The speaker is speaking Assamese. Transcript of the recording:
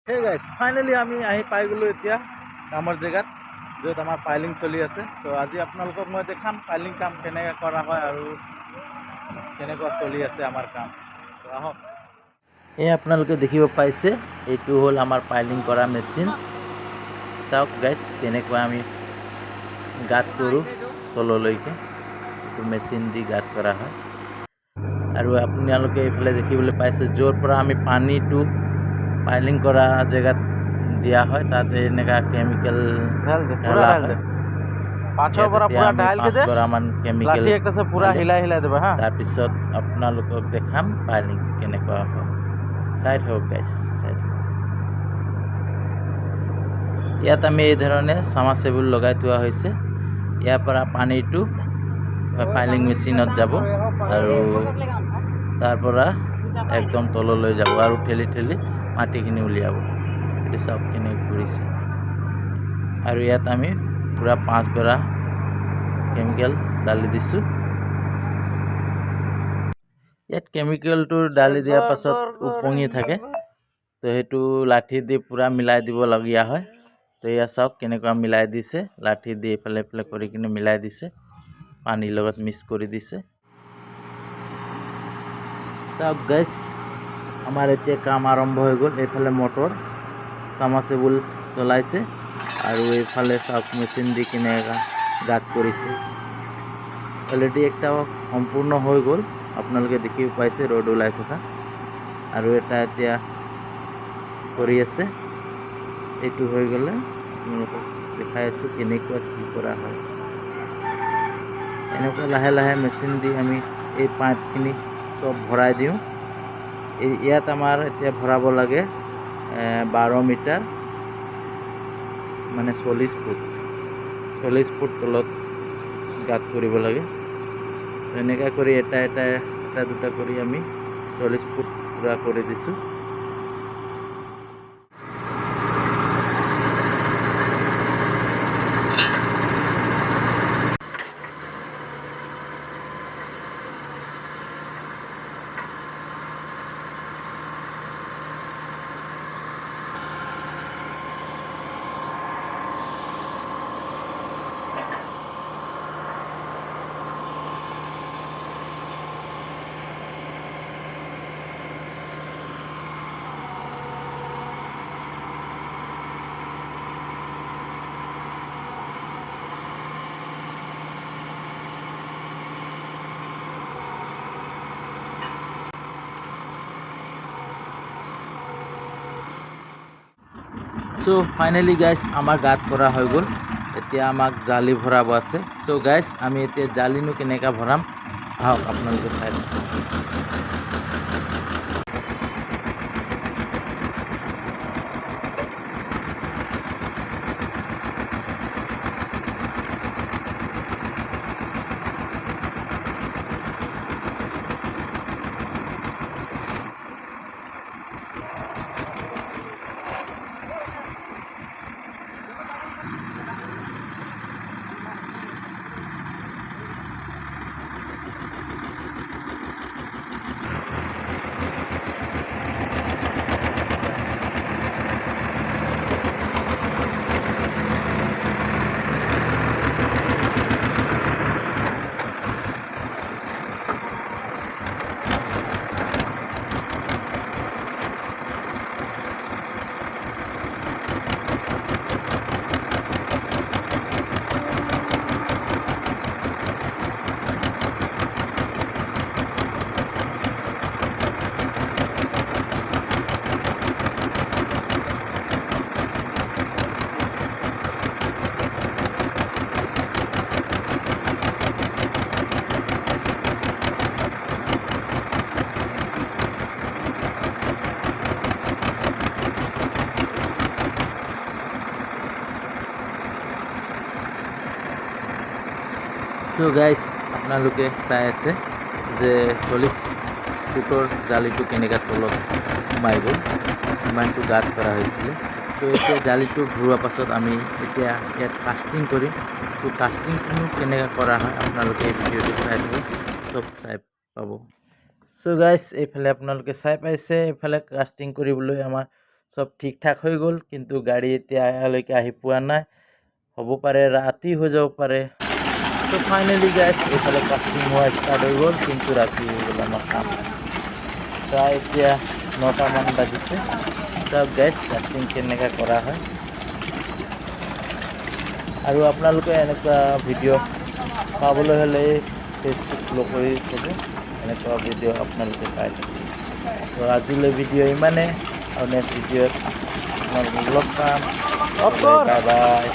হে গাইজ ফাইনেলি আমি আহি পাই গ'লোঁ এতিয়া কামৰ জেগাত য'ত আমাৰ পাইলিং চলি আছে। তো আজি আপোনালোকক মই দেখাম পাইলিং কাম কেনেকৈ কৰা হয় আৰু কেনেকুৱা চলি আছে আমাৰ কাম। তো আহক। এই আপোনালোকে দেখিব পাইছে এইটো হ'ল আমাৰ পাইলিং কৰা মেচিন। চাওক গাইজ কেনেকুৱা আমি গাঁত কৰোঁ তললৈকে, এইটো মেচিন দি গাঁত কৰা হয়। আৰু আপোনালোকে এইফালে দেখিবলৈ পাইছে য'ৰ পৰা আমি পানীটো পাইলিং কৰা জেগাত দিয়া হয়, তাতে এনেকা কেমিকেল ঢালা হয়। পাঁচ গৰামান কেমিকেল তাৰপিছত আপোনালোকক দেখাম পাইলিং কেনেকুৱা হয়। চাই থাকক গাইজ, চাই থাকক। ইয়াত আমি এই ধৰণে চামাৰচেবুল লগাই থোৱা হৈছে। ইয়াৰ পৰা পানীটো পাইলিং মেচিনত যাব আৰু তাৰ পৰা একদম তললৈ যাব আৰু ঠেলি ঠেলি মাটিখিনি উলিয়াব। এইটো চাওক কেনেকৈ কৰিছে। আৰু ইয়াত আমি পূৰা 5 বেৰা কেমিকেল ঢালি দিছোঁ। ইয়াত কেমিকেলটো ঢালি দিয়াৰ পাছত উপঙি থাকে, তো সেইটো লাঠি দি পূৰা মিলাই দিবলগীয়া হয়। তো এয়া চাওক কেনেকুৱা মিলাই দিছে, লাঠি দি এইফালে এইফালে কৰি কিনে মিলাই দিছে, পানীৰ লগত মিক্স কৰি দিছে। চাওক গাইজ আমাৰ এতিয়া কাম আৰম্ভ হৈ গ'ল। এইফালে মটৰ চামাৰচেবুল চলাইছে আৰু এইফালে চাওক মেচিন দি কেনেকুৱা গাঁত কৰিছে। অলৰেডি একটা সম্পূৰ্ণ হৈ গ'ল, আপোনালোকে দেখিব পাইছে ৰ'দ ওলাই থকা, আৰু এটা এতিয়া কৰি আছে। এইটো হৈ গ'লে আপোনালোকক দেখাই আছোঁ কেনেকুৱা কি কৰা হয়। এনেকুৱা লাহে লাহে মেচিন দি আমি এই পাইপখিনি চব ভৰাই দিওঁ। ইয়াত আমাৰ এতিয়া ভৰাব লাগে 12 মিটাৰ, মানে 40 ফুট তলত গাঁত কৰিব লাগে। এনেকৈ কৰি এটা দুটা কৰি আমি 40 ফুট পূৰা কৰি দিছোঁ। চ' ফাইনেলি গাইজ আমাৰ গাঁত কৰা হৈ গ'ল। এতিয়া আমাক জালি ভৰাব আছে। চ' গাইজ আমি এতিয়া জালিনো কেনেকৈ ভৰাম আহক আপোনালোকে চাই থাকক। চ' গাইজ আপোনালোকে চাই আছে যে 40 ফুটৰ জালিটো কেনেকৈ তলত সোমাই গ'ল, ইমানটো গাঁত কৰা হৈছিলে। তো এতিয়া জালিটো ভৰোৱা পাছত আমি এতিয়া ইয়াত কাষ্টিং কৰিম। তো কাষ্টিংটো কেনেকৈ কৰা হয় আপোনালোকে এই ভিডিঅ'টো চাই থাকক, চব চাই পাব। চ' গাইজ এইফালে আপোনালোকে চাই পাইছে, এইফালে কাষ্টিং কৰিবলৈ আমাৰ চব ঠিক ঠাক হৈ গ'ল, কিন্তু গাড়ী এতিয়া ইয়ালৈকে আহি পোৱা নাই। হ'ব পাৰে ৰাতি হৈ যাব পাৰে। তো ফাইনেলি গাইছ এইফালে কাষ্টিং হোৱা ষ্টাৰ্ট হৈ গ'ল, কিন্তু ৰাতি হৈ গ'ল আমাৰ কাম। প্ৰায় এতিয়া 9টামান বাজিছে। চাওক গাইছ কাষ্টিং কেনেকৈ কৰা হয়। আৰু আপোনালোকে এনেকুৱা ভিডিঅ' পাবলৈ হ'লে ফেচবুক ফ'ল' কৰি থ'ব, এনেকুৱা ভিডিঅ' আপোনালোকে পাই থাকিব। তো আজিলৈ ভিডিঅ' ইমানে, আৰু নেক্সট ভিডিঅ'ত আপোনালোকক লগ পাম। Bye bye.